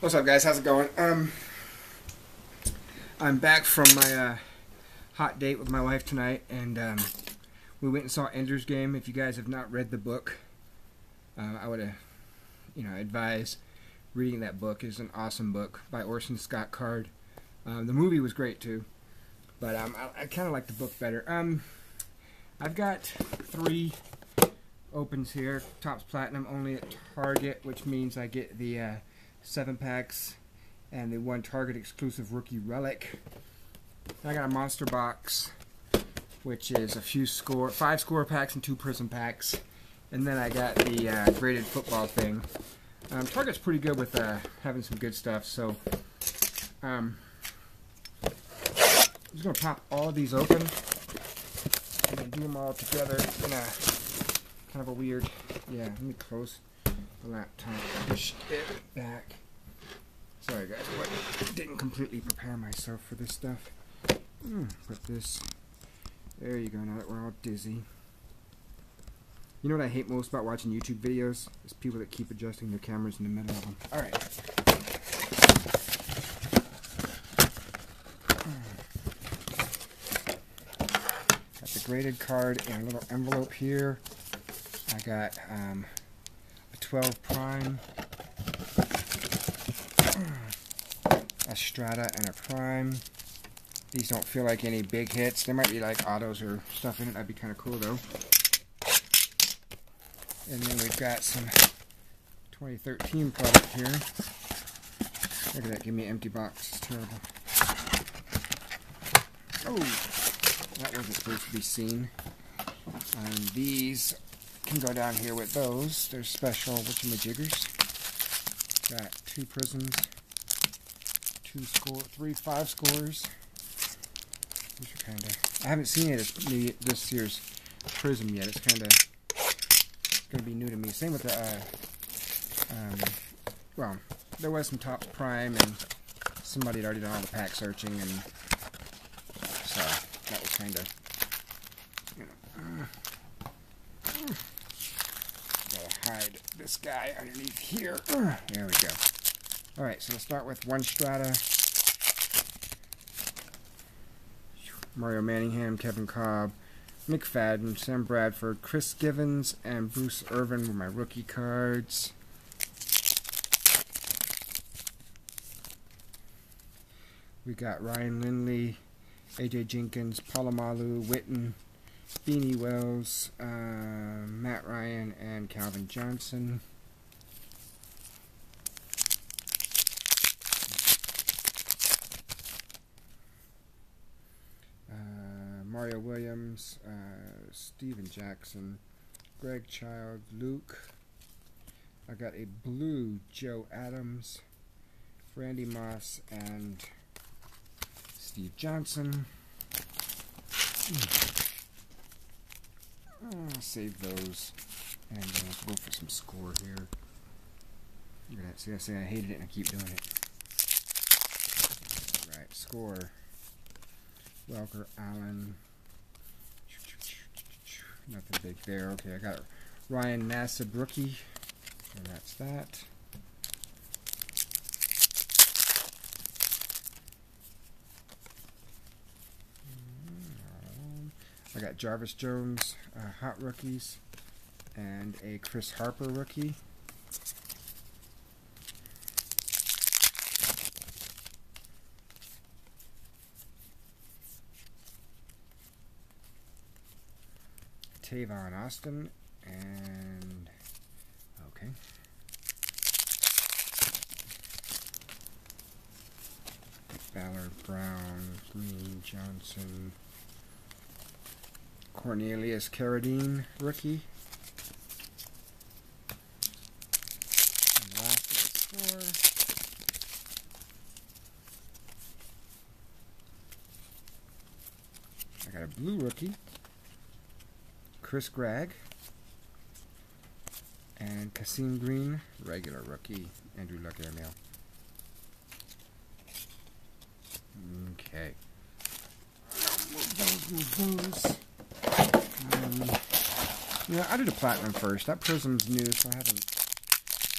What's up, guys? How's it going? I'm back from my hot date with my wife tonight, and we went and saw Ender's Game. If you guys have not read the book, I would, advise reading that book. It's an awesome book by Orson Scott Card. The movie was great too, but I kind of like the book better. I've got 3 opens here. Topps Platinum only at Target, which means I get the 7-packs and the 1 Target exclusive rookie relic. I got a monster box, which is 5 score packs and 2 prism packs, and then I got the graded football thing. Target's pretty good with having some good stuff, so I'm just gonna pop all of these open and then do them all together in a kind of a weird. Yeah, let me close the laptop, push it back. Sorry guys, but didn't completely prepare myself for this stuff. Put this, there you go, now that we're all dizzy. You know what I hate most about watching YouTube videos? Is people that keep adjusting their cameras in the middle of them. Alright. Got the graded card in a little envelope here. I got a 12 prime, a strata, and a prime. These don't feel like any big hits. There might be like autos or stuff in it. That'd be kind of cool though. And then we've got some 2013 product here. Look at that, give me an empty box. It's terrible. Oh, that wasn't supposed to be seen. These can go down here with those. They're special whatchamajiggers. Got 2 prisms, 3 5 scores. These are kind of. I haven't seen it this year's prism yet. It's kind of going to be new to me. Same with the. Well, there was some Topps Prime, and somebody had already done all the pack searching, and so that was kind of. Gotta hide this guy underneath here. There we go. Alright, so we'll start with 1 strata. Mario Manningham, Kevin Cobb, McFadden, Sam Bradford, Chris Givens, and Bruce Irvin were my rookie cards. We got Ryan Lindley, AJ Jenkins, Palomalu, Witten, Beanie Wells, Matt Ryan, and Calvin Johnson. Mario Williams, Steven Jackson, Greg Child, Luke. I got a blue Joe Adams, Randy Moss, and Steve Johnson. I'll save those, and let's go for some score here. Look at that. See, I say I hated it and I keep doing it. Alright, score. Welker, Allen. Nothing big there. Okay, I got Ryan Nassib rookie. And that's that. I got Jarvis Jones, hot rookies, and a Chris Harper rookie. Tavon Austin, and okay. Ballard, Brown, Green, Johnson, Cornelius Carradine, rookie. And the last of the 4. I got a blue rookie, Chris Gregg, and Kasim Green, regular rookie, Andrew Luck Airmail. Okay. Move those. Yeah, I'll do the platinum first. That prism's new, so I haven't.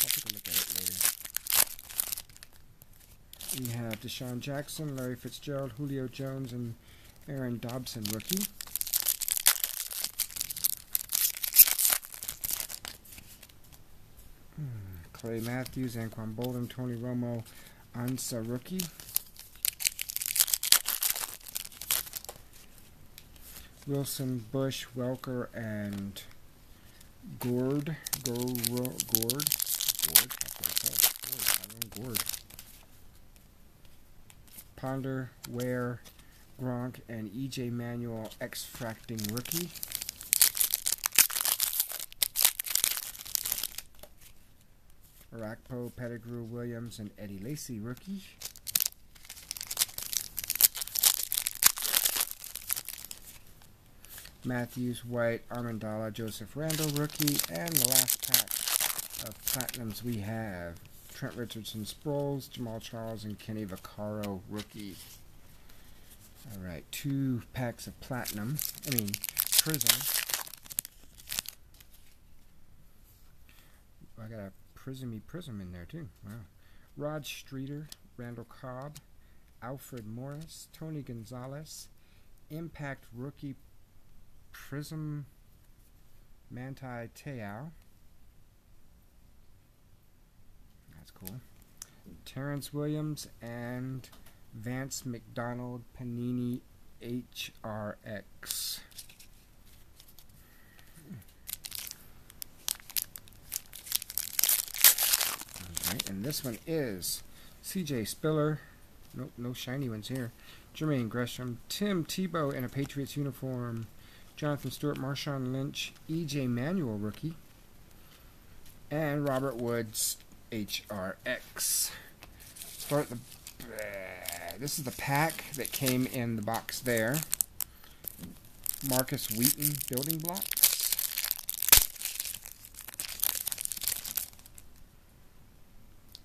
I'll take a look at it later. We have Deshaun Jackson, Larry Fitzgerald, Julio Jones, and Aaron Dobson rookie. Clay Matthews, Anquan Bolden, Tony Romo, Ansa rookie. Wilson, Bush, Welker, and Gord. Gord. Ponder, Ware, Gronk, and EJ Manuel extracting rookie. Arakpo, Pettigrew, Williams, and Eddie Lacy rookie. Matthews, White, Armandala, Joseph Randall rookie. And the last pack of platinums we have Trent Richardson, Sproles, Jamal Charles, and Kenny Vaccaro rookie. Alright, 2 packs of platinum. Prism. I got a prism in there too. Wow. Rod Streeter, Randall Cobb, Alfred Morris, Tony Gonzalez, Impact rookie Prism Manti Te'o. That's cool. Terrence Williams and Vance McDonald Panini HRX. Alright, and this one is CJ Spiller. Nope, no shiny ones here. Jermaine Gresham, Tim Tebow in a Patriots uniform, Jonathan Stewart, Marshawn Lynch, EJ Manuel rookie, and Robert Woods HRX. Start the. This is the pack that came in the box there. Marcus Wheaton building blocks.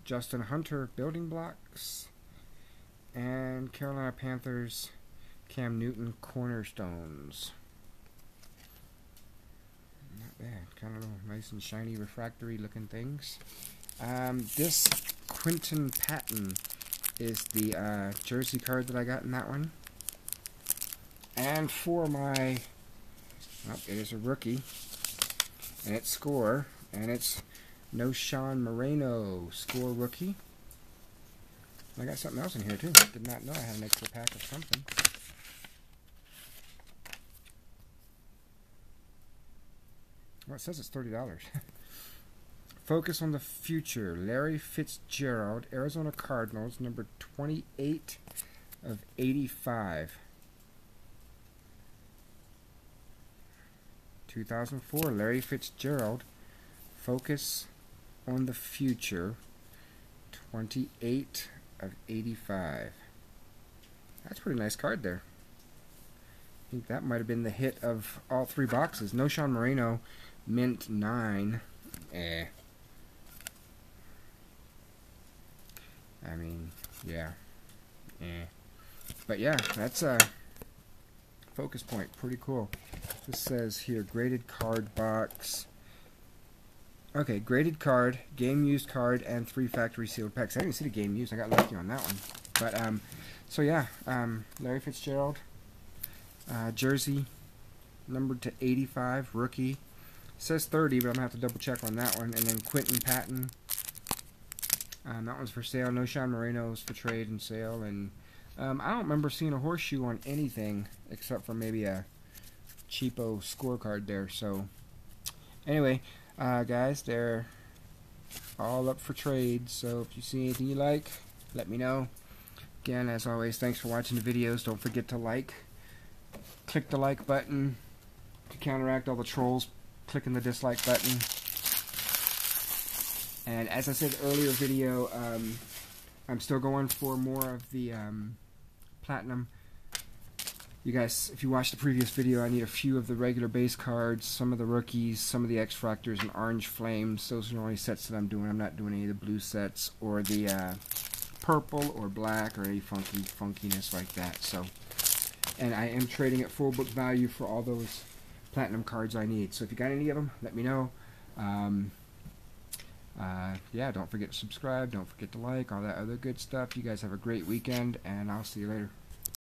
Justin Hunter building blocks. And Carolina Panthers Cam Newton cornerstones. Not bad. Kind of nice and shiny refractory looking things. This Quinton Patton is the jersey card that I got in that one. And for my, it is a rookie, and it's score, and it's No Sean Moreno score rookie. I got something else in here too. Did not know I had an extra pack of something. Well, it says it's $30. Focus on the future. Larry Fitzgerald, Arizona Cardinals, number 28 of 85. 2004, Larry Fitzgerald, Focus on the Future, 28 of 85. That's a pretty nice card there. I think that might have been the hit of all 3 boxes. No Sean Moreno, mint 9. Yeah. But yeah, that's a focus point. Pretty cool. This says here, graded card box. Okay, graded card, game used card, and 3 factory sealed packs. I didn't see the game used. I got lucky on that one. But, so yeah, Larry Fitzgerald, jersey, numbered to 85, rookie. It says 30, but I'm going to have to double check on that one. And then Quinton Patton. That one's for sale. No Sean Moreno's for trade and sale. And I don't remember seeing a horseshoe on anything except for maybe a cheapo scorecard there. So, anyway, guys, they're all up for trade. So, if you see anything you like, let me know. Again, as always, thanks for watching the videos. Don't forget to like. Click the like button to counteract all the trolls clicking the dislike button. And as I said earlier video, I'm still going for more of the platinum. You guys, if you watched the previous video, I need a few of the regular base cards, some of the rookies, some of the X-Fractors, and Orange Flames. Those are the only sets that I'm doing. I'm not doing any of the blue sets or the purple or black or any funkiness like that. So, and I am trading at full book value for all those platinum cards I need. So if you got any of them, let me know. Yeah, don't forget to subscribe, don't forget to like, all that other good stuff. You guys have a great weekend, and I'll see you later.